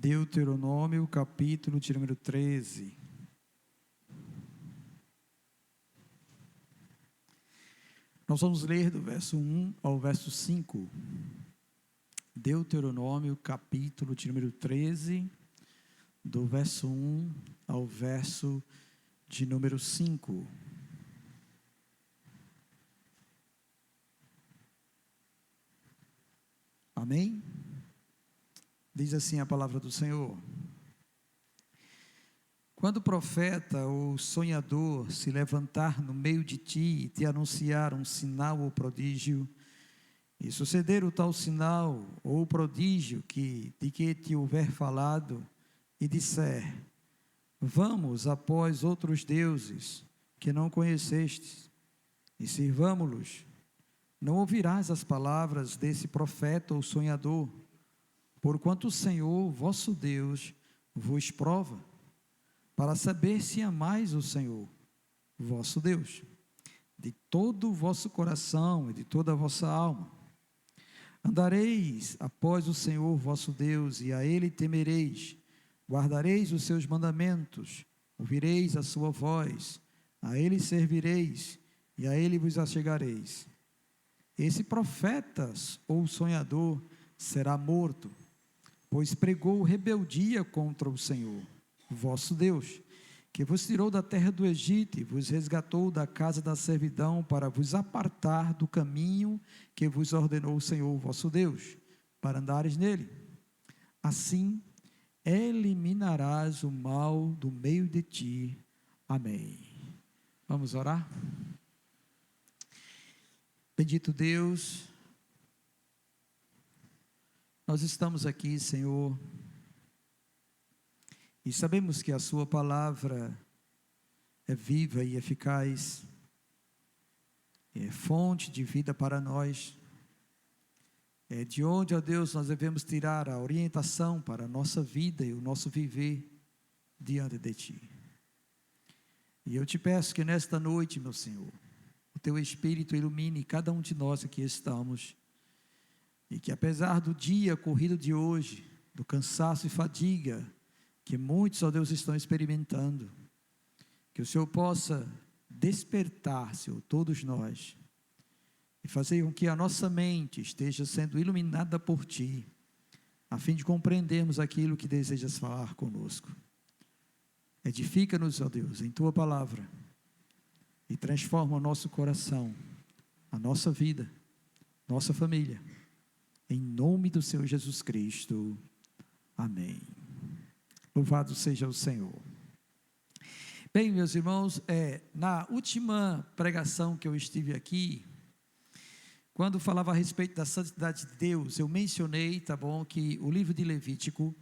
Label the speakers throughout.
Speaker 1: Deuteronômio, capítulo de número 13. Nós vamos ler do verso 1 ao verso 5. Deuteronômio, capítulo de número 13, do verso 1 ao verso de número 5. Amém? Diz assim a palavra do Senhor: quando o profeta ou sonhador se levantar no meio de ti e te anunciar um sinal ou prodígio, e suceder o tal sinal ou prodígio de que te houver falado, e disser: vamos após outros deuses que não conhecestes, e sirvamo-los, não ouvirás as palavras desse profeta ou sonhador, porquanto o Senhor, vosso Deus, vos prova, para saber se amais o Senhor, vosso Deus, de todo o vosso coração e de toda a vossa alma. Andareis após o Senhor, vosso Deus, e a Ele temereis, guardareis os seus mandamentos, ouvireis a sua voz, a Ele servireis, e a Ele vos achegareis. Esse profeta ou sonhador será morto, pois pregou rebeldia contra o Senhor, vosso Deus, que vos tirou da terra do Egito e vos resgatou da casa da servidão para vos apartar do caminho que vos ordenou o Senhor, vosso Deus, para andares nele. Assim, eliminarás o mal do meio de ti. Amém. Vamos orar? Bendito Deus, nós estamos aqui, Senhor, e sabemos que a sua palavra é viva e eficaz, é fonte de vida para nós, é de onde, ó Deus, nós devemos tirar a orientação para a nossa vida e o nosso viver diante de Ti. E eu te peço que nesta noite, meu Senhor, o Teu Espírito ilumine cada um de nós que aqui estamos, e que apesar do dia corrido de hoje, do cansaço e fadiga, que muitos, ó Deus, estão experimentando, que o Senhor possa despertar, Senhor, todos nós, e fazer com que a nossa mente esteja sendo iluminada por Ti, a fim de compreendermos aquilo que desejas falar conosco. Edifica-nos, ó Deus, em Tua palavra, e transforma o nosso coração, a nossa vida, nossa família, em nome do Senhor Jesus Cristo. Amém. Louvado seja o Senhor. Bem, meus irmãos, na última pregação que eu estive aqui, quando falava a respeito da santidade de Deus, eu mencionei, tá bom, que o livro de Levítico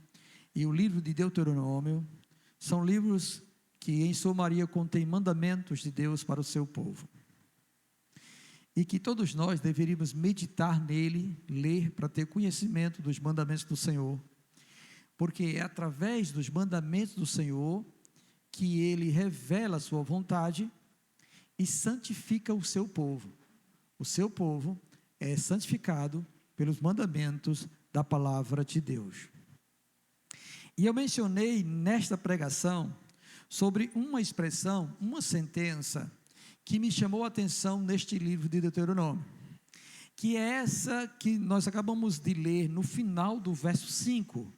Speaker 1: e o livro de Deuteronômio são livros que em sua maioria contêm mandamentos de Deus para o seu povo. E que todos nós deveríamos meditar nele, ler para ter conhecimento dos mandamentos do Senhor, porque é através dos mandamentos do Senhor que Ele revela a sua vontade e santifica o seu povo. O seu povo é santificado pelos mandamentos da palavra de Deus. E eu mencionei nesta pregação sobre uma expressão, uma sentença, que me chamou a atenção neste livro de Deuteronômio, que é essa que nós acabamos de ler no final do verso 5.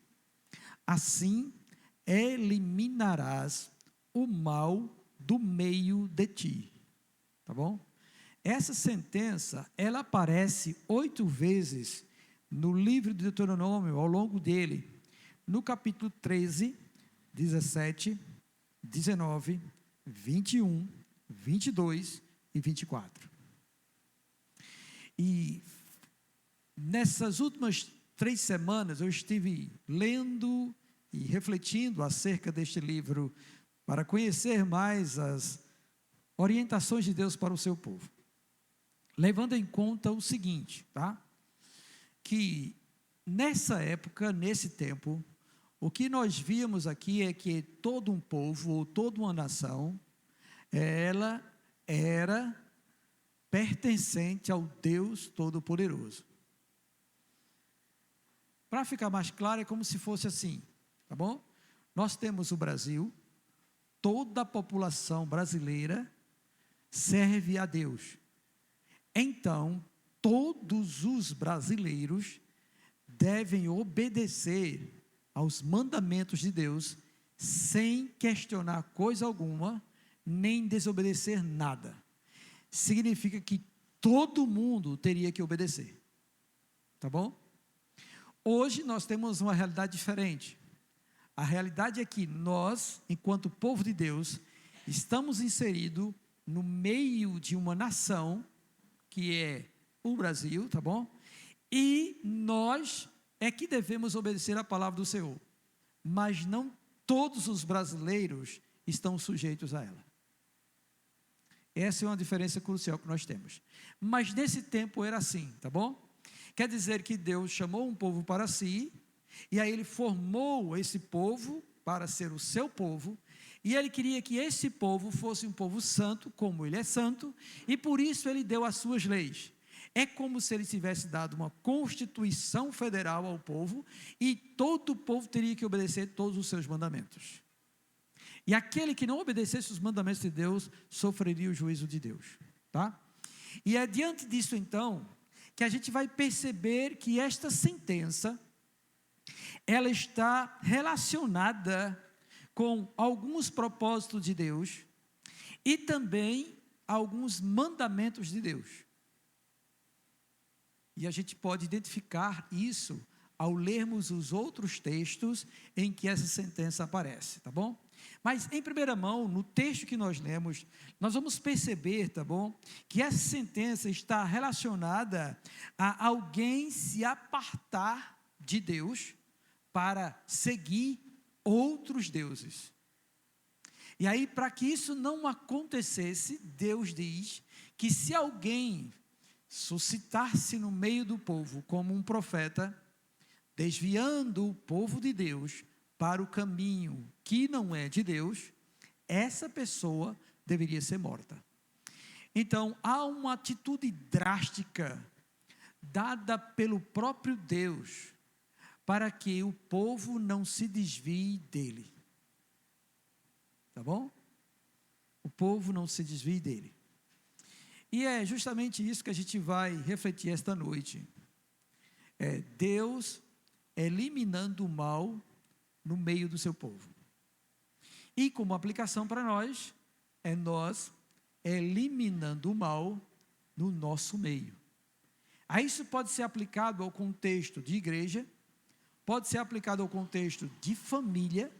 Speaker 1: Assim, eliminarás o mal do meio de ti. Tá bom? Essa sentença, ela aparece 8 vezes no livro de Deuteronômio, ao longo dele, no capítulo 13, 17, 19, 21, 22 e 24. E nessas últimas 3 semanas eu estive lendo e refletindo acerca deste livro para conhecer mais as orientações de Deus para o seu povo, levando em conta o seguinte, tá? Que nessa época, nesse tempo, o que nós víamos aqui é que todo um povo ou toda uma nação, ela era pertencente ao Deus Todo-Poderoso. Para ficar mais claro, é como se fosse assim: tá bom? Nós temos o Brasil, toda a população brasileira serve a Deus. Então, todos os brasileiros devem obedecer aos mandamentos de Deus, sem questionar coisa alguma, nem desobedecer nada. Significa que todo mundo teria que obedecer, tá bom? Hoje nós temos uma realidade diferente. A realidade é que nós, enquanto povo de Deus, estamos inseridos no meio de uma nação, que é o Brasil, tá bom? E nós é que devemos obedecer a palavra do Senhor, mas não todos os brasileiros estão sujeitos a ela. Essa é uma diferença crucial que nós temos. Mas nesse tempo era assim, tá bom? Quer dizer que Deus chamou um povo para si, e aí Ele formou esse povo para ser o seu povo, e Ele queria que esse povo fosse um povo santo, como Ele é santo, e por isso Ele deu as suas leis. É como se Ele tivesse dado uma Constituição Federal ao povo, e todo o povo teria que obedecer todos os seus mandamentos. E aquele que não obedecesse os mandamentos de Deus, sofreria o juízo de Deus, tá? E é diante disso, então, que a gente vai perceber que esta sentença, ela está relacionada com alguns propósitos de Deus, e também alguns mandamentos de Deus. E a gente pode identificar isso ao lermos os outros textos em que essa sentença aparece, tá bom? Mas em primeira mão, no texto que nós lemos, nós vamos perceber, tá bom? Que essa sentença está relacionada a alguém se apartar de Deus para seguir outros deuses. E aí, para que isso não acontecesse, Deus diz que se alguém suscitar-se no meio do povo como um profeta, desviando o povo de Deus para o caminho que não é de Deus, essa pessoa deveria ser morta. Então, há uma atitude drástica dada pelo próprio Deus para que o povo não se desvie dele. Tá bom? O povo não se desvie dele. E é justamente isso que a gente vai refletir esta noite. É Deus eliminando o mal no meio do seu povo. E como aplicação para nós, é nós eliminando o mal no nosso meio. Aí isso pode ser aplicado ao contexto de igreja, pode ser aplicado ao contexto de família,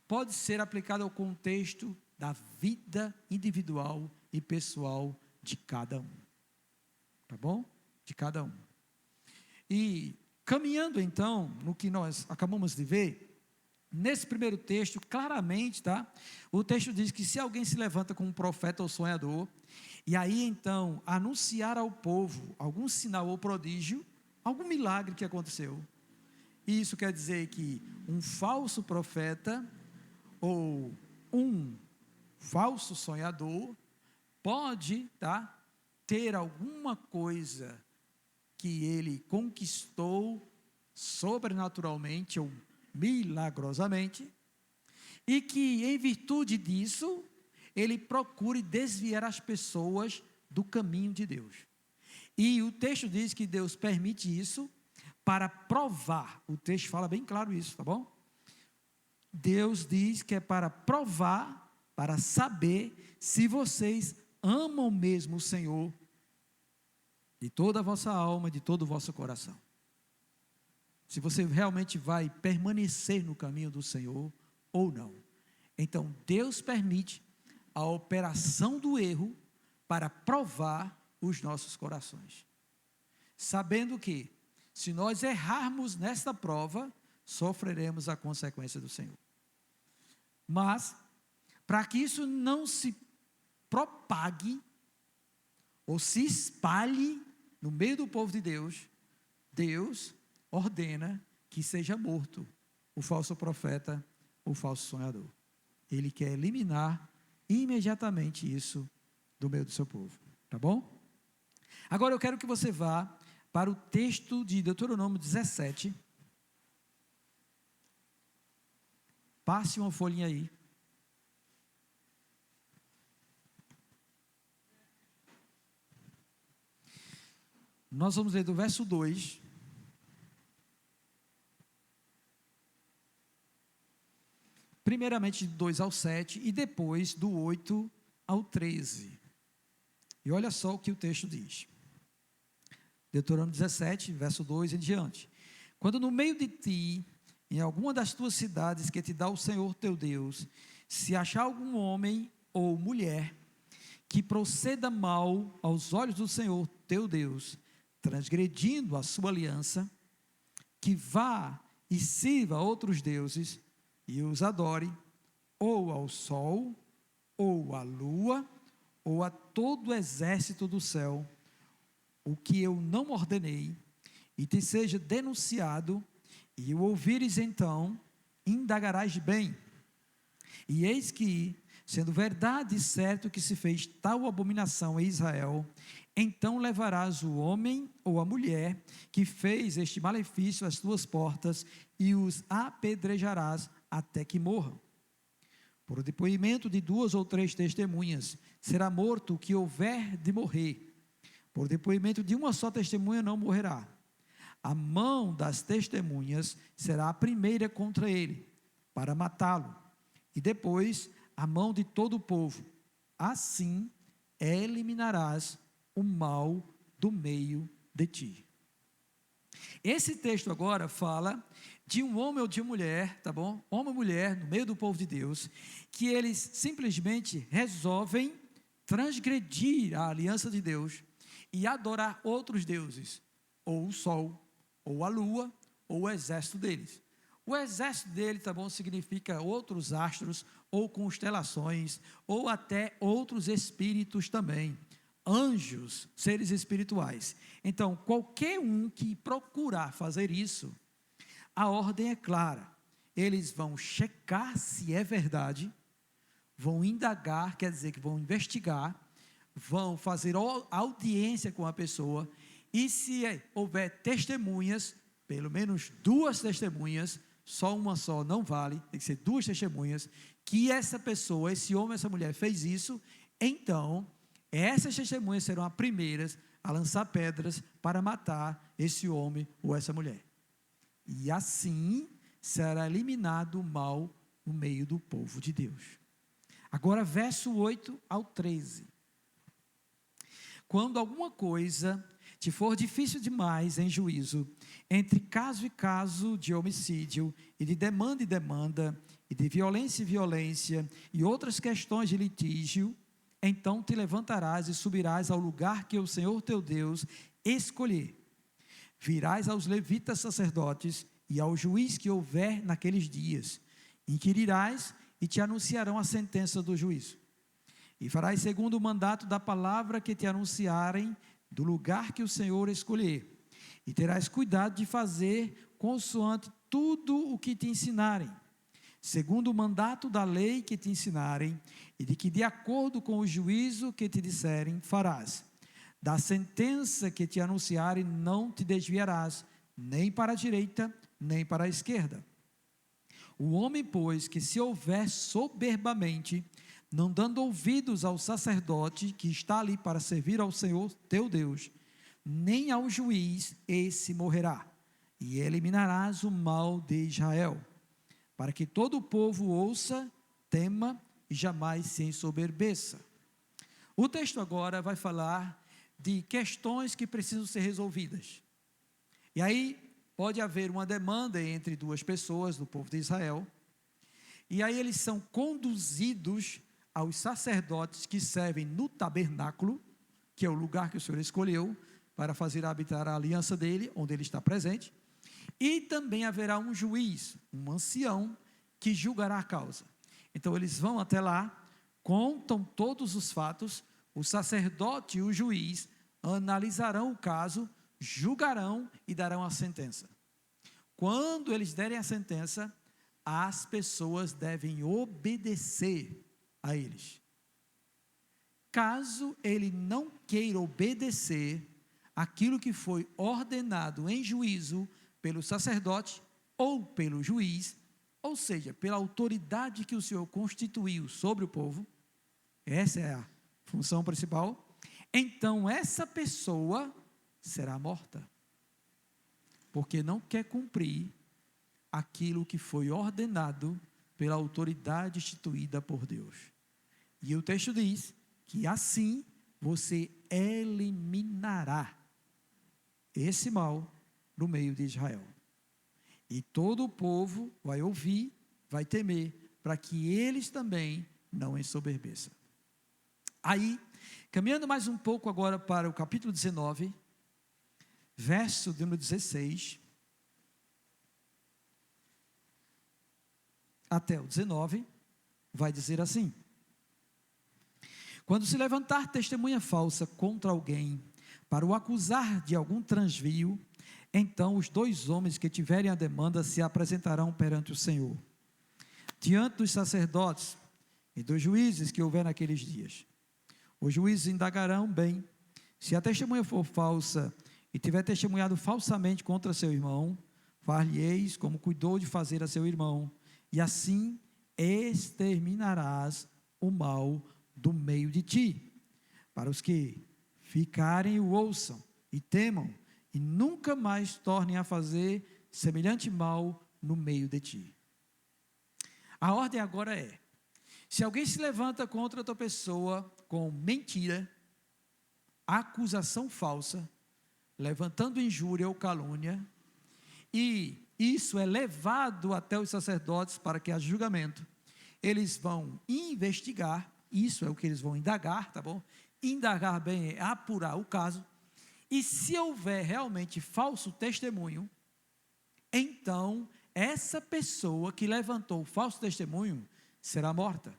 Speaker 1: pode ser aplicado ao contexto da vida individual e pessoal de cada um. Tá bom? De cada um. E caminhando então no que nós acabamos de ver, nesse primeiro texto, claramente, tá? O texto diz que se alguém se levanta como um profeta ou sonhador, e aí então anunciar ao povo algum sinal ou prodígio, algum milagre que aconteceu. Isso quer dizer que um falso profeta ou um falso sonhador pode, tá, ter alguma coisa que ele conquistou sobrenaturalmente ou milagrosamente, e que em virtude disso, ele procure desviar as pessoas do caminho de Deus. E o texto diz que Deus permite isso para provar, o texto fala bem claro isso, tá bom? Deus diz que é para provar, para saber se vocês amam mesmo o Senhor de toda a vossa alma, de todo o vosso coração. Se você realmente vai permanecer no caminho do Senhor ou não. Então, Deus permite a operação do erro para provar os nossos corações. Sabendo que, se nós errarmos nesta prova, sofreremos a consequência do Senhor. Mas, para que isso não se propague, ou se espalhe no meio do povo de Deus, Deus ordena que seja morto o falso profeta, o falso sonhador. Ele quer eliminar imediatamente isso do meio do seu povo, tá bom? Agora eu quero que você vá para o texto de Deuteronômio 17, Passe uma folhinha aí. Nós vamos ler do verso 2. Primeiramente de 2 ao 7 e depois do 8 ao 13. E olha só o que o texto diz. Deuteronômio 17, verso 2 em diante. Quando no meio de ti, em alguma das tuas cidades que te dá o Senhor teu Deus, se achar algum homem ou mulher que proceda mal aos olhos do Senhor teu Deus, transgredindo a sua aliança, que vá e sirva a outros deuses e os adore, ou ao sol, ou à lua, ou a todo o exército do céu, o que eu não ordenei, e te seja denunciado, e o ouvires então, indagarás bem. E eis que, sendo verdade e certo que se fez tal abominação em Israel, então levarás o homem ou a mulher que fez este malefício às tuas portas, e os apedrejarás até que morram. Por depoimento de 2 ou 3 testemunhas, será morto o que houver de morrer. Por depoimento de uma só testemunha não morrerá. A mão das testemunhas será a primeira contra ele, para matá-lo, e depois a mão de todo o povo. Assim eliminarás o mal do meio de ti. Esse texto agora fala de um homem ou de uma mulher, tá bom? Homem ou mulher no meio do povo de Deus, que eles simplesmente resolvem transgredir a aliança de Deus e adorar outros deuses, ou o sol, ou a lua, ou o exército deles. O exército dele, tá bom, significa outros astros, ou constelações, ou até outros espíritos também, anjos, seres espirituais. Então, qualquer um que procurar fazer isso, a ordem é clara. Eles vão checar se é verdade, vão indagar, quer dizer que vão investigar, vão fazer audiência com a pessoa, e se houver testemunhas, pelo menos 2 testemunhas, só uma só não vale, tem que ser 2 testemunhas, que essa pessoa, esse homem, essa mulher fez isso, então essas testemunhas serão as primeiras a lançar pedras para matar esse homem ou essa mulher. E assim será eliminado o mal no meio do povo de Deus. Agora, verso 8 ao 13. Quando alguma coisa te for difícil demais em juízo, entre caso e caso de homicídio, e de demanda e demanda, e de violência e violência, e outras questões de litígio, então te levantarás e subirás ao lugar que o Senhor teu Deus escolher. Virás aos levitas sacerdotes e ao juiz que houver naqueles dias. Inquirirás e te anunciarão a sentença do juízo. E farás segundo o mandato da palavra que te anunciarem do lugar que o Senhor escolher. E terás cuidado de fazer consoante tudo o que te ensinarem, segundo o mandato da lei que te ensinarem, e de que de acordo com o juízo que te disserem, farás. Da sentença que te anunciarem, não te desviarás, nem para a direita, nem para a esquerda. O homem, pois, que se houver soberbamente, não dando ouvidos ao sacerdote que está ali para servir ao Senhor teu Deus, nem ao juiz, esse morrerá, e eliminarás o mal de Israel, para que todo o povo ouça, tema e jamais se ensoberbeça. O texto agora vai falar de questões que precisam ser resolvidas. E aí pode haver uma demanda entre 2 pessoas do povo de Israel, e aí eles são conduzidos aos sacerdotes que servem no tabernáculo, que é o lugar que o Senhor escolheu para fazer habitar a aliança dele, onde ele está presente, e também haverá um juiz, um ancião, que julgará a causa. Então eles vão até lá, contam todos os fatos, o sacerdote e o juiz analisarão o caso, julgarão e darão a sentença. Quando eles derem a sentença, as pessoas devem obedecer a eles. Caso ele não queira obedecer aquilo que foi ordenado em juízo pelo sacerdote ou pelo juiz, ou seja, pela autoridade que o Senhor constituiu sobre o povo, essa é a função principal, então essa pessoa será morta, porque não quer cumprir aquilo que foi ordenado pela autoridade instituída por Deus. E o texto diz que assim você eliminará esse mal do meio de Israel. E todo o povo vai ouvir, vai temer, para que eles também não ensoberbeçam. Aí, caminhando mais um pouco agora para o capítulo 19, verso de número 16, até o 19, vai dizer assim: quando se levantar testemunha falsa contra alguém, para o acusar de algum transvio, então os 2 homens que tiverem a demanda se apresentarão perante o Senhor, diante dos sacerdotes e dos juízes que houver naqueles dias. Os juízes indagarão bem, se a testemunha for falsa e tiver testemunhado falsamente contra seu irmão, far-lhe-eis como cuidou de fazer a seu irmão, e assim exterminarás o mal do meio de ti. Para os que ficarem e o ouçam e temam, e nunca mais tornem a fazer semelhante mal no meio de ti. A ordem agora é: se alguém se levanta contra outra pessoa com mentira, acusação falsa, levantando injúria ou calúnia, e isso é levado até os sacerdotes para que haja julgamento, eles vão investigar, isso é o que eles vão indagar, tá bom? Indagar bem é apurar o caso, e se houver realmente falso testemunho, então essa pessoa que levantou o falso testemunho será morta,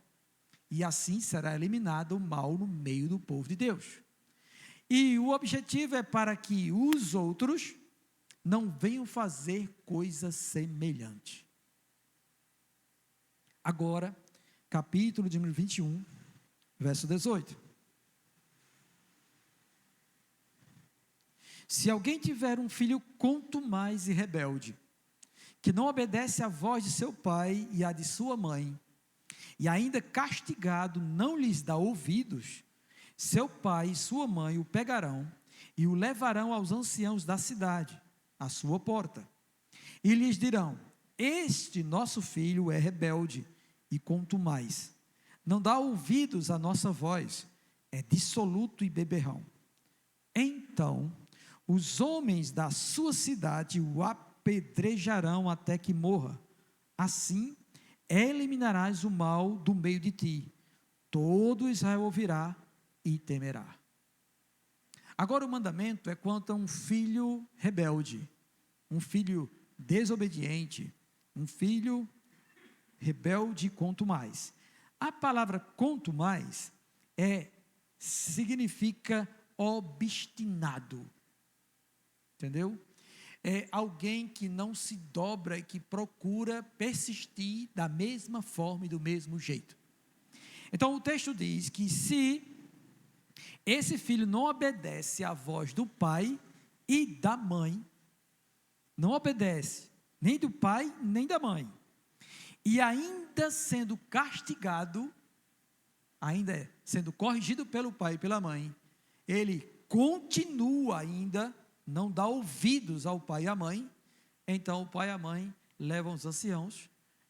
Speaker 1: e assim será eliminado o mal no meio do povo de Deus. E o objetivo é para que os outros não venham fazer coisa semelhante. Agora, capítulo de número 21, verso 18. Se alguém tiver um filho contumaz e rebelde, que não obedece à voz de seu pai e à de sua mãe, e ainda castigado não lhes dá ouvidos, seu pai e sua mãe o pegarão e o levarão aos anciãos da cidade, à sua porta, e lhes dirão: este nosso filho é rebelde e contumaz, não dá ouvidos à nossa voz, é dissoluto e beberrão. Então os homens da sua cidade o apedrejarão até que morra. Assim eliminarás o mal do meio de ti. Todo Israel ouvirá e temerá. Agora o mandamento é quanto a um filho rebelde, um filho desobediente, um filho rebelde e contumaz. A palavra contumaz significa obstinado. Entendeu? É alguém que não se dobra e que procura persistir da mesma forma e do mesmo jeito. Então o texto diz que se esse filho não obedece à voz do pai e da mãe, não obedece nem do pai nem da mãe, e ainda sendo castigado, ainda sendo corrigido pelo pai e pela mãe, ele continua ainda, não dá ouvidos ao pai e à mãe, então o pai e a mãe levam os anciãos,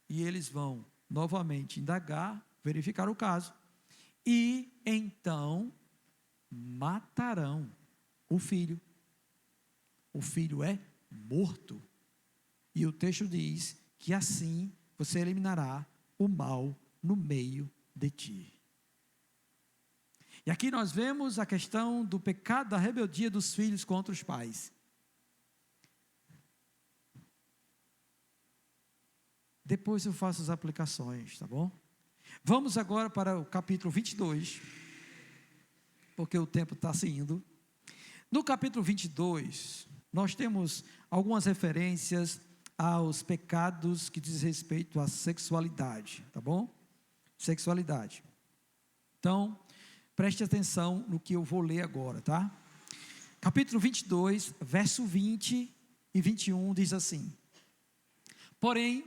Speaker 1: e eles vão novamente indagar, verificar o caso, e então matarão o filho. O filho é morto, e o texto diz que assim você eliminará o mal no meio de ti. E aqui nós vemos a questão do pecado da rebeldia dos filhos contra os pais. Depois eu faço as aplicações, tá bom? Vamos agora para o capítulo 22, porque o tempo está se indo. No capítulo 22, nós temos algumas referências aos pecados que diz respeito à sexualidade, tá bom? Sexualidade. Então, preste atenção no que eu vou ler agora, tá? Capítulo 22, verso 20 e 21 diz assim: porém,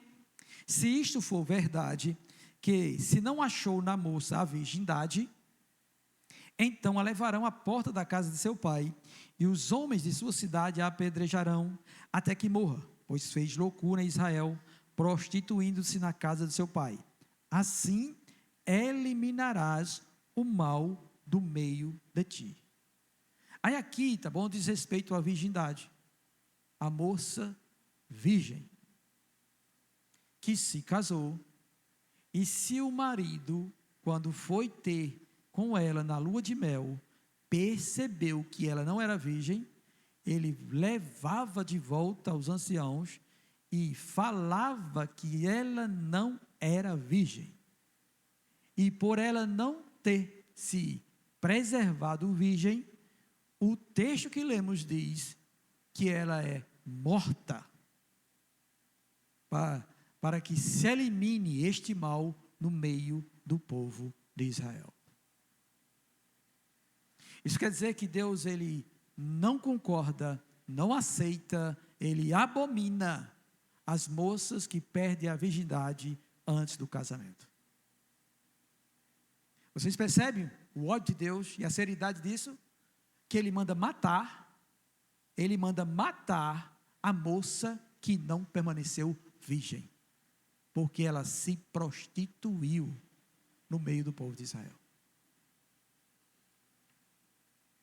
Speaker 1: Se isto for verdade, que se não achou na moça a virgindade, então a levarão à porta da casa de seu pai, e os homens de sua cidade a apedrejarão até que morra, pois fez loucura em Israel, prostituindo-se na casa de seu pai. Assim eliminarás o mal do meio de ti. Aí aqui, tá bom, diz respeito à virgindade. A moça virgem, que se casou, e se o marido, quando foi ter com ela na lua de mel, percebeu que ela não era virgem, ele levava de volta aos anciãos e falava que ela não era virgem. E por ela não ter se preservado virgem, o texto que lemos diz que ela é morta, para que se elimine este mal no meio do povo de Israel. Isso quer dizer que Deus, ele não concorda, não aceita, ele abomina as moças que perdem a virgindade antes do casamento. Vocês percebem o ódio de Deus e a seriedade disso? Que ele manda matar a moça que não permaneceu virgem, porque ela se prostituiu no meio do povo de Israel.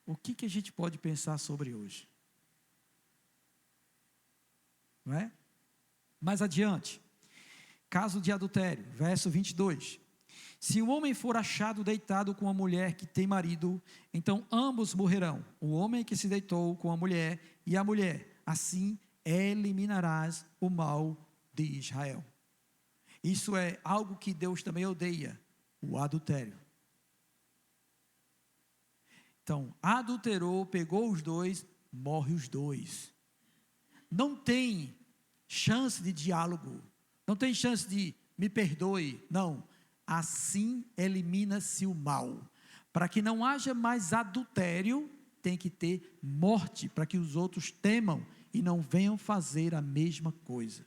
Speaker 1: O que a gente pode pensar sobre hoje? Não é? Mais adiante, caso de adultério, verso 22. Se um homem for achado deitado com uma mulher que tem marido, então ambos morrerão, o homem que se deitou com a mulher e a mulher. Assim eliminarás o mal de Israel. Isso é algo que Deus também odeia, o adultério. Então, adulterou, pegou os dois, morre os dois. Não tem chance de diálogo, não tem chance de me perdoe, não. Assim elimina-se o mal. Para que não haja mais adultério, tem que ter morte, para que os outros temam e não venham fazer a mesma coisa.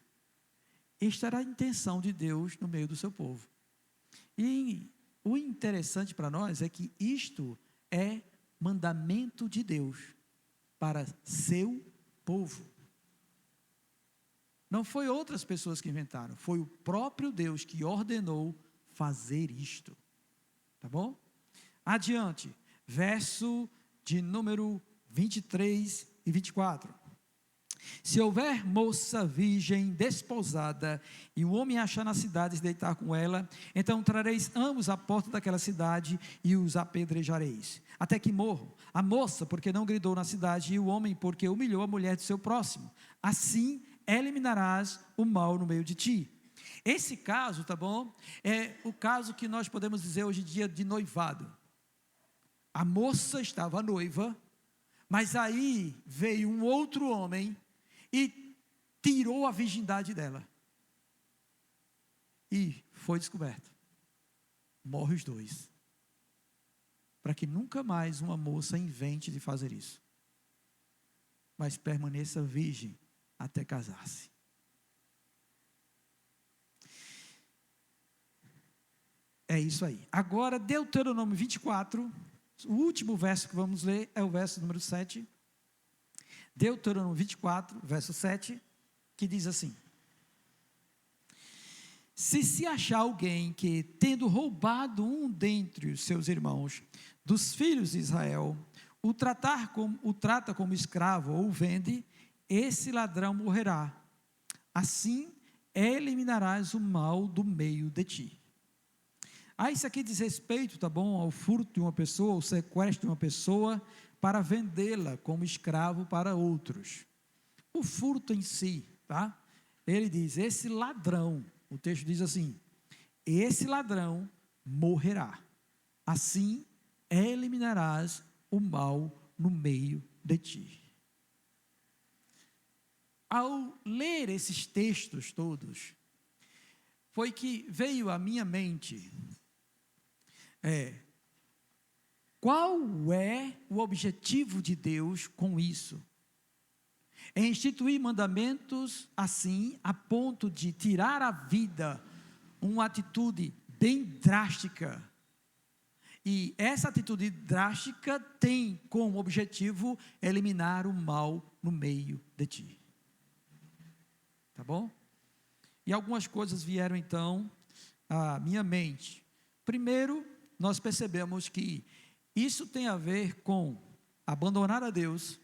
Speaker 1: Esta era a intenção de Deus no meio do seu povo. E o interessante para nós é que isto é mandamento de Deus para seu povo. Não foi outras pessoas que inventaram, foi o próprio Deus que ordenou fazer isto. Tá bom? Adiante, verso de número 23 e 24. Se houver moça virgem desposada e o homem achar na cidade e se deitar com ela, então trareis ambos à porta daquela cidade e os apedrejareis, até que morram. A moça, porque não gridou na cidade, e o homem, porque humilhou a mulher de seu próximo. Assim eliminarás o mal no meio de ti. Esse caso, tá bom? É o caso que nós podemos dizer hoje em dia de noivado. A moça estava noiva, mas aí veio um outro homem e tirou a virgindade dela. E foi descoberto. Morre os dois. Para que nunca mais uma moça invente de fazer isso. Mas permaneça virgem até casar-se. É isso aí. Agora, Deuteronômio 24, o último verso que vamos ler é o verso número 7. Deuteronômio 24, verso 7, que diz assim: se achar alguém que, tendo roubado um dentre os seus irmãos, dos filhos de Israel, o trata como escravo ou o vende, esse ladrão morrerá. Assim eliminarás o mal do meio de ti. Isso aqui diz respeito, tá bom, ao furto de uma pessoa, ao sequestro de uma pessoa, para vendê-la como escravo para outros. O furto em si, tá? Ele diz, esse ladrão, o texto diz assim, esse ladrão morrerá. Assim eliminarás o mal no meio de ti. Ao ler esses textos todos, foi que veio à minha mente, qual é o objetivo de Deus com isso? em instituir mandamentos assim, a ponto de tirar a vida, uma atitude bem drástica. E essa atitude drástica tem como objetivo eliminar o mal no meio de ti. Tá bom? E algumas coisas vieram então à minha mente. Primeiro, nós percebemos que isso tem a ver com abandonar a Deus,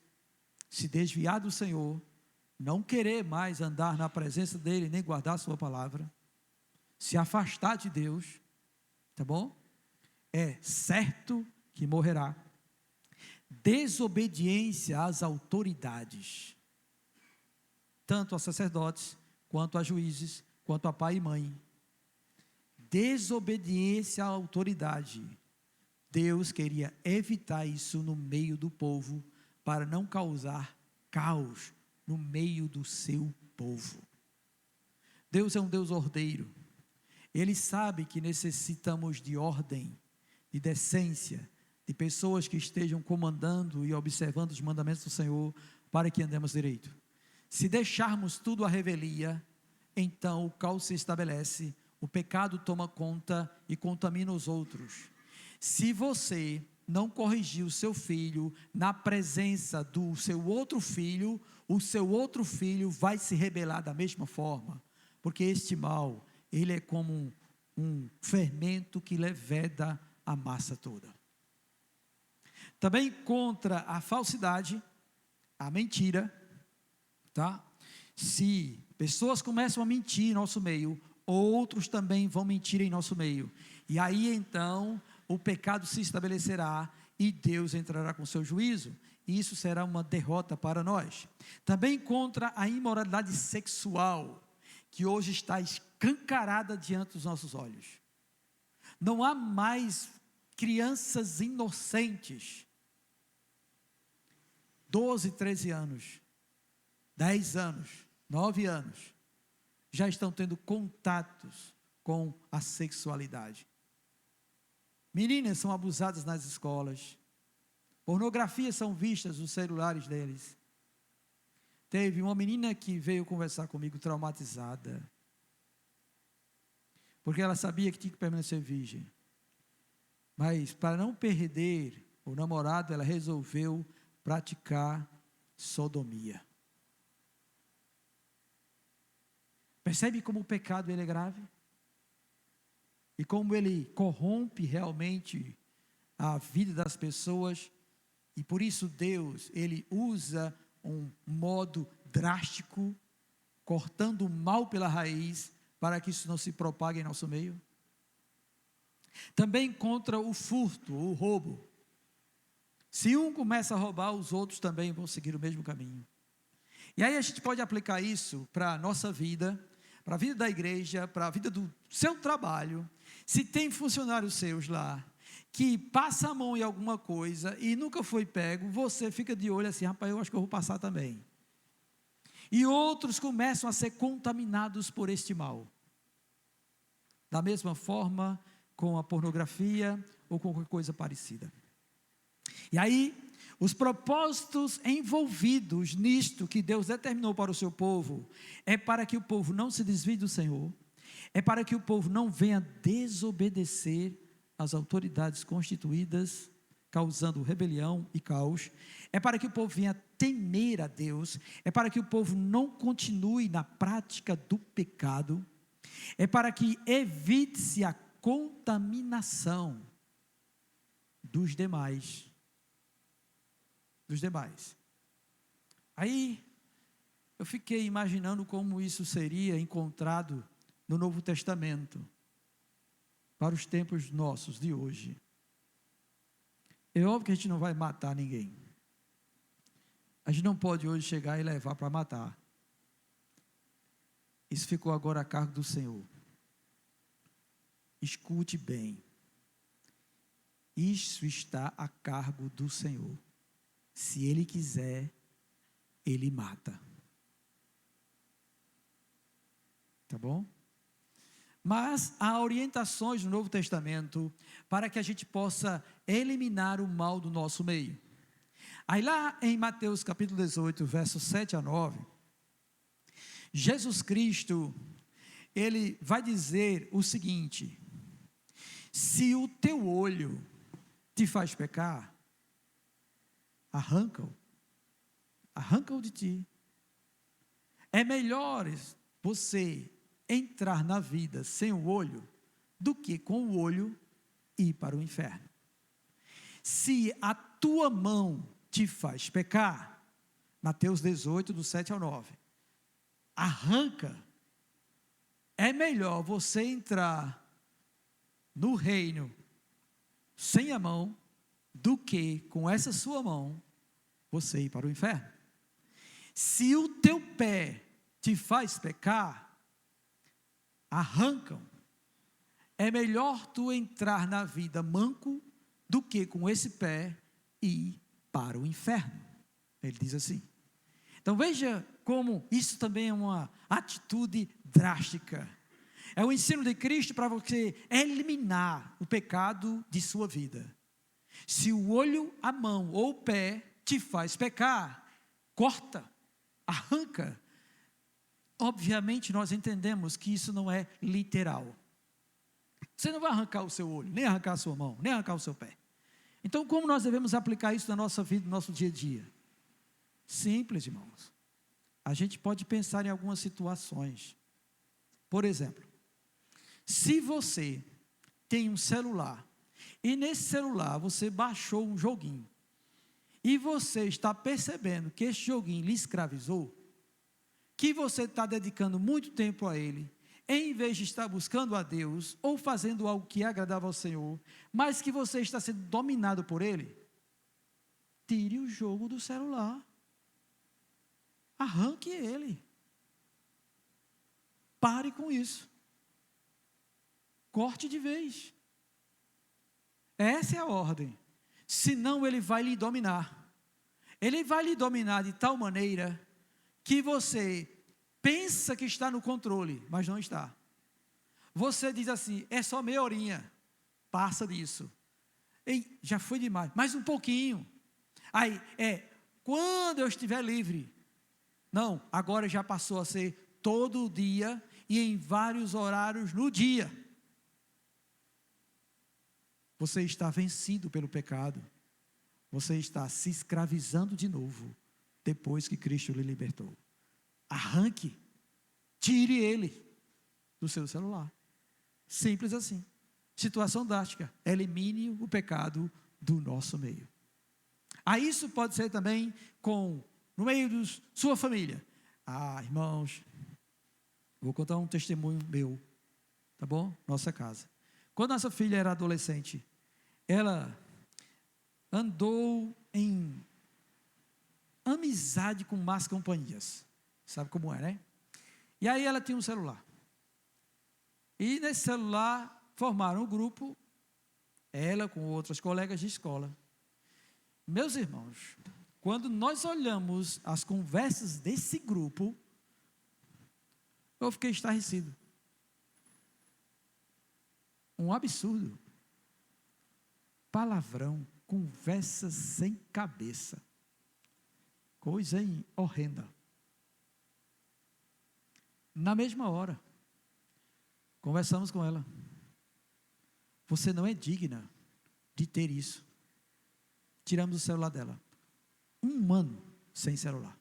Speaker 1: se desviar do Senhor, não querer mais andar na presença dEle, nem guardar a sua palavra, se afastar de Deus, tá bom? É certo que morrerá. Desobediência às autoridades, tanto a sacerdotes, quanto a juízes, quanto a pai e mãe. Desobediência à autoridade. Deus queria evitar isso no meio do povo, para não causar caos no meio do seu povo. Deus é um Deus ordeiro. Ele sabe que necessitamos de ordem, de decência, de pessoas que estejam comandando e observando os mandamentos do Senhor, para que andemos direito. Se deixarmos tudo à revelia, então o caos se estabelece, o pecado toma conta e contamina os outros. Se você não corrigir o seu filho na presença do seu outro filho, o seu outro filho vai se rebelar da mesma forma, porque este mal, ele é como um fermento que leveda a massa toda. Também contra a falsidade, a mentira, tá? Se pessoas começam a mentir em nosso meio, outros também vão mentir em nosso meio, e aí então o pecado se estabelecerá e Deus entrará com seu juízo, e isso será uma derrota para nós. Também contra a imoralidade sexual, que hoje está escancarada diante dos nossos olhos. Não há mais crianças inocentes, 12, 13 anos, 10 anos, 9 anos, já estão tendo contatos com a sexualidade. Meninas são abusadas nas escolas, pornografias são vistas nos celulares deles. Teve uma menina que veio conversar comigo traumatizada, porque ela sabia que tinha que permanecer virgem, mas para não perder o namorado, ela resolveu praticar sodomia. Percebe como o pecado ele é grave? E como ele corrompe realmente a vida das pessoas, e por isso Deus, ele usa um modo drástico, cortando o mal pela raiz, para que isso não se propague em nosso meio. Também contra o furto, o roubo. Se um começa a roubar, os outros também vão seguir o mesmo caminho. E aí a gente pode aplicar isso para a nossa vida, para a vida da igreja, para a vida do seu trabalho. Se tem funcionários seus lá, que passa a mão em alguma coisa e nunca foi pego, você fica de olho assim, rapaz, eu acho que eu vou passar também. E outros começam a ser contaminados por este mal. Da mesma forma, com a pornografia ou com qualquer coisa parecida. E aí, os propósitos envolvidos nisto que Deus determinou para o seu povo, é para que o povo não se desvie do Senhor, é para que o povo não venha desobedecer às autoridades constituídas, causando rebelião e caos, é para que o povo venha temer a Deus, é para que o povo não continue na prática do pecado, é para que evite-se a contaminação dos demais. Aí, eu fiquei imaginando como isso seria encontrado no Novo Testamento, para os tempos nossos de hoje. É óbvio que a gente não vai matar ninguém. A gente não pode hoje chegar e levar para matar. Isso ficou agora a cargo do Senhor. Escute bem. Isso está a cargo do Senhor. Se Ele quiser, Ele mata. Tá bom? Mas há orientações no Novo Testamento para que a gente possa eliminar o mal do nosso meio. Aí lá em Mateus capítulo 18, versos 7 a 9, Jesus Cristo, ele vai dizer o seguinte: se o teu olho te faz pecar, arranca-o de ti. É melhor você entrar na vida sem o olho, do que com o olho ir para o inferno. Se a tua mão te faz pecar, Mateus 18, do 7 ao 9, arranca. É melhor você entrar no reino sem a mão, do que com essa sua mão você ir para o inferno. Se o teu pé te faz pecar, arranca-o. É melhor tu entrar na vida manco, do que com esse pé ir para o inferno. Ele diz assim. Então veja como isso também é uma atitude drástica. É o ensino de Cristo para você eliminar o pecado de sua vida. Se o olho, a mão ou o pé te faz pecar, corta, arranca. Obviamente nós entendemos que isso não é literal. Você não vai arrancar o seu olho, nem arrancar a sua mão, nem arrancar o seu pé. Então como nós devemos aplicar isso na nossa vida, no nosso dia a dia? Simples, irmãos. A gente pode pensar em algumas situações. Por exemplo, se você tem um celular, e nesse celular você baixou um joguinho, e você está percebendo que esse joguinho lhe escravizou, que você está dedicando muito tempo a ele, em vez de estar buscando a Deus, ou fazendo algo que é agradável ao Senhor, mas que você está sendo dominado por ele, tire o jogo do celular, arranque ele, pare com isso, corte de vez. Essa é a ordem. Senão ele vai lhe dominar. Ele vai lhe dominar de tal maneira que você pensa que está no controle, mas não está. Você diz assim, é só meia horinha, passa disso. Ei, já foi demais, mais um pouquinho. Aí, quando eu estiver livre. Não, agora já passou a ser todo dia e em vários horários no dia. Você está vencido pelo pecado. Você está se escravizando de novo, depois que Cristo lhe libertou. Arranque, tire ele do seu celular. Simples assim. Situação drástica. Elimine o pecado do nosso meio. Aí isso pode ser também no meio da sua família. Irmãos, vou contar um testemunho meu, tá bom? Nossa casa. Quando nossa filha era adolescente, ela andou em amizade com más companhias. Sabe como é, né? E aí ela tinha um celular. E nesse celular formaram um grupo, ela com outras colegas de escola. Meus irmãos, quando nós olhamos as conversas desse grupo, eu fiquei estarrecido. Um absurdo. Palavrão, conversa sem cabeça. Coisa horrenda. Na mesma hora, conversamos com ela. Você não é digna de ter isso. Tiramos o celular dela. 1 ano sem celular.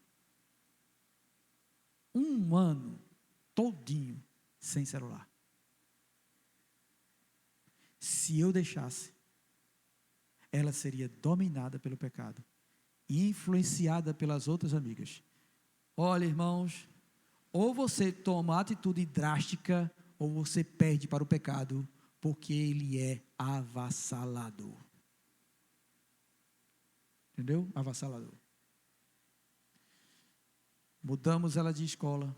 Speaker 1: 1 ano todinho sem celular. Se eu deixasse, ela seria dominada pelo pecado e influenciada pelas outras amigas. Olha, irmãos, ou você toma atitude drástica, ou você perde para o pecado, porque ele é avassalador. Entendeu? Avassalador. Mudamos ela de escola.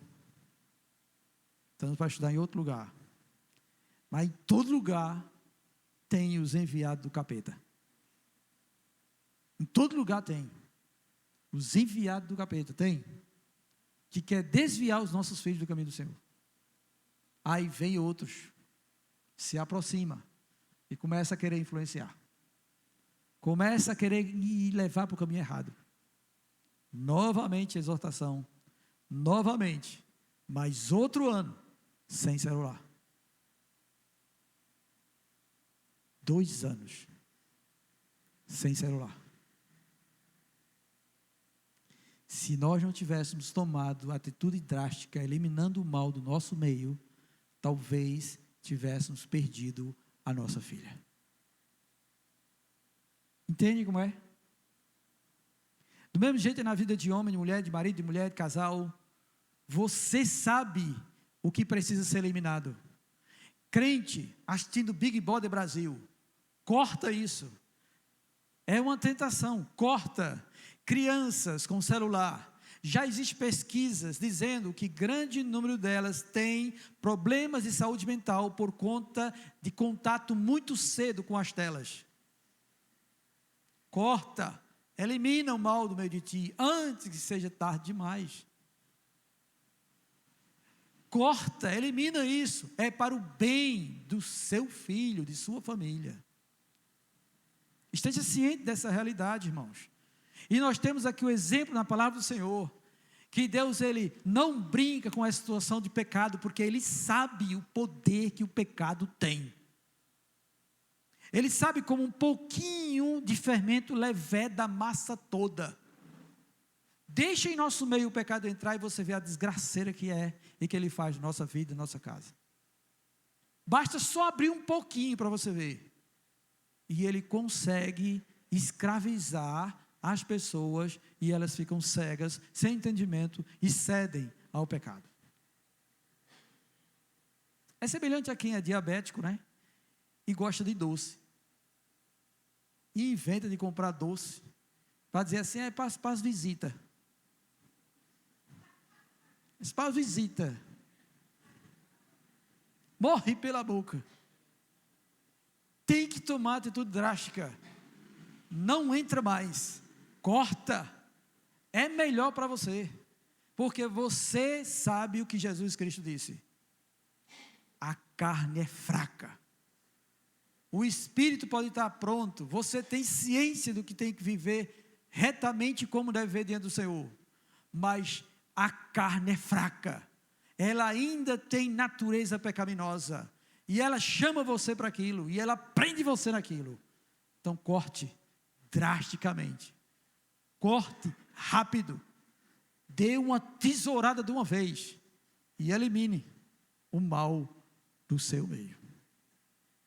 Speaker 1: Estamos para estudar em outro lugar. Mas em todo lugar tem os enviados do capeta. Em todo lugar tem. Os enviados do capeta, tem. Que quer desviar os nossos filhos do caminho do Senhor. Aí vem outros, se aproxima e começa a querer influenciar. Começa a querer levar para o caminho errado. Novamente exortação, novamente, mais outro ano sem celular. 2 anos sem celular. Se nós não tivéssemos tomado atitude drástica, eliminando o mal do nosso meio, talvez tivéssemos perdido a nossa filha. Entende como é? Do mesmo jeito é na vida de homem, de mulher, de marido, de mulher, de casal. Você sabe o que precisa ser eliminado. Crente assistindo Big Brother Brasil, corta isso. É uma tentação, corta. Crianças com celular. Já existem pesquisas dizendo que grande número delas tem problemas de saúde mental por conta de contato muito cedo com as telas. Corta, elimina o mal do meio de ti, antes que seja tarde demais. Corta, elimina isso, é para o bem do seu filho, de sua família. Esteja ciente dessa realidade, irmãos. E nós temos aqui o exemplo na palavra do Senhor, que Deus, Ele não brinca com a situação de pecado, porque Ele sabe o poder que o pecado tem. Ele sabe como um pouquinho de fermento leveda a massa toda. Deixa em nosso meio o pecado entrar e você vê a desgraceira que é e que ele faz na nossa vida, na nossa casa. Basta só abrir um pouquinho para você ver. E ele consegue escravizar as pessoas e elas ficam cegas, sem entendimento e cedem ao pecado. É semelhante a quem é diabético, né? E gosta de doce. E inventa de comprar doce. Para dizer assim, é para as visitas. É para as visitas. Morre pela boca. Tem que tomar atitude drástica. Não entra mais. Corta. É melhor para você. Porque você sabe o que Jesus Cristo disse. A carne é fraca. O espírito pode estar pronto. Você tem ciência do que tem que viver retamente como deve viver diante do Senhor. Mas a carne é fraca. Ela ainda tem natureza pecaminosa. E ela chama você para aquilo. E ela prende você naquilo. Então corte drasticamente. Corte rápido. Dê uma tesourada de uma vez. E elimine o mal do seu meio.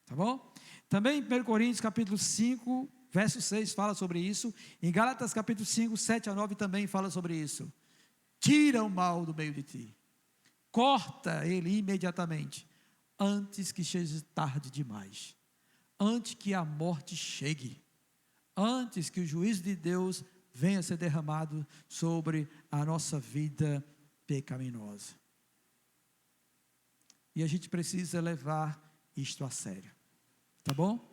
Speaker 1: Tá bom? Também em 1 Coríntios capítulo 5, verso 6 fala sobre isso. Em Gálatas capítulo 5, 7 a 9 também fala sobre isso. Tira o mal do meio de ti. Corta ele imediatamente. Antes que seja tarde demais. Antes que a morte chegue. Antes que o juízo de Deus venha a ser derramado sobre a nossa vida pecaminosa. E a gente precisa levar isto a sério. Tá bom?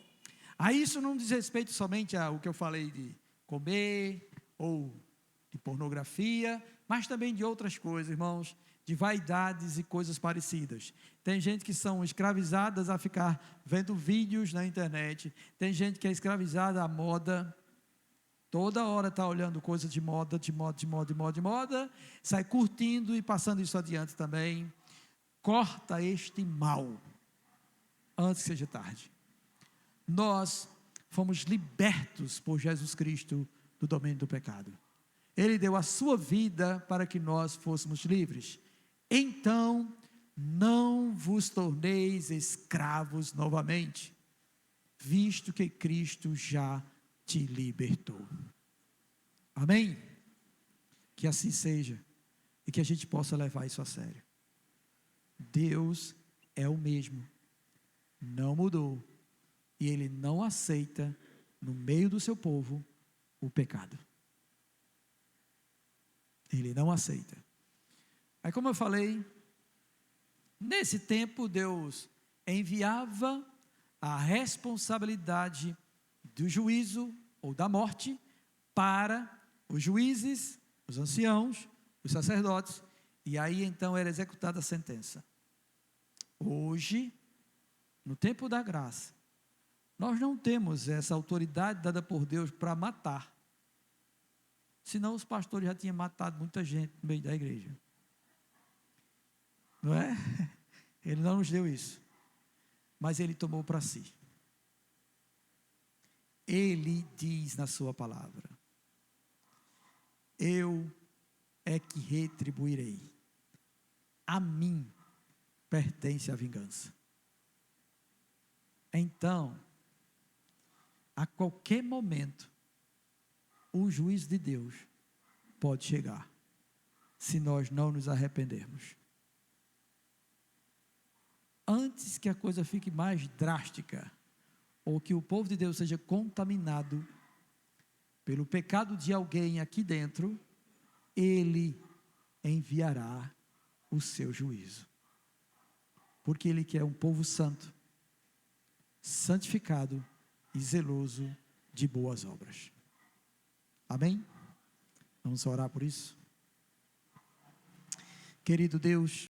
Speaker 1: Aí isso não diz respeito somente ao que eu falei de comer, ou de pornografia, mas também de outras coisas, irmãos, de vaidades e coisas parecidas. Tem gente que são escravizadas a ficar vendo vídeos na internet, tem gente que é escravizada à moda, toda hora está olhando coisas de moda, sai curtindo e passando isso adiante também. Corta este mal, antes que seja tarde. Nós fomos libertos por Jesus Cristo do domínio do pecado. Ele deu a sua vida para que nós fôssemos livres. Então, não vos torneis escravos novamente, visto que Cristo já te libertou. Amém? Que assim seja, e que a gente possa levar isso a sério. Deus é o mesmo, não mudou, e Ele não aceita, no meio do seu povo, o pecado. Ele não aceita. Aí, como eu falei, nesse tempo Deus enviava a responsabilidade do juízo ou da morte para os juízes, os anciãos, os sacerdotes, e aí então era executada a sentença. Hoje, no tempo da graça, nós não temos essa autoridade dada por Deus para matar. Senão os pastores já tinham matado muita gente no meio da igreja. Não é? Ele não nos deu isso. Mas Ele tomou para si. Ele diz na sua palavra: eu é que retribuirei. A mim pertence a vingança. Então, a qualquer momento, o juízo de Deus pode chegar, se nós não nos arrependermos. Antes que a coisa fique mais drástica, ou que o povo de Deus seja contaminado pelo pecado de alguém aqui dentro, Ele enviará o seu juízo. Porque Ele quer um povo santo, santificado e zeloso de boas obras. Amém? Vamos orar por isso? Querido Deus,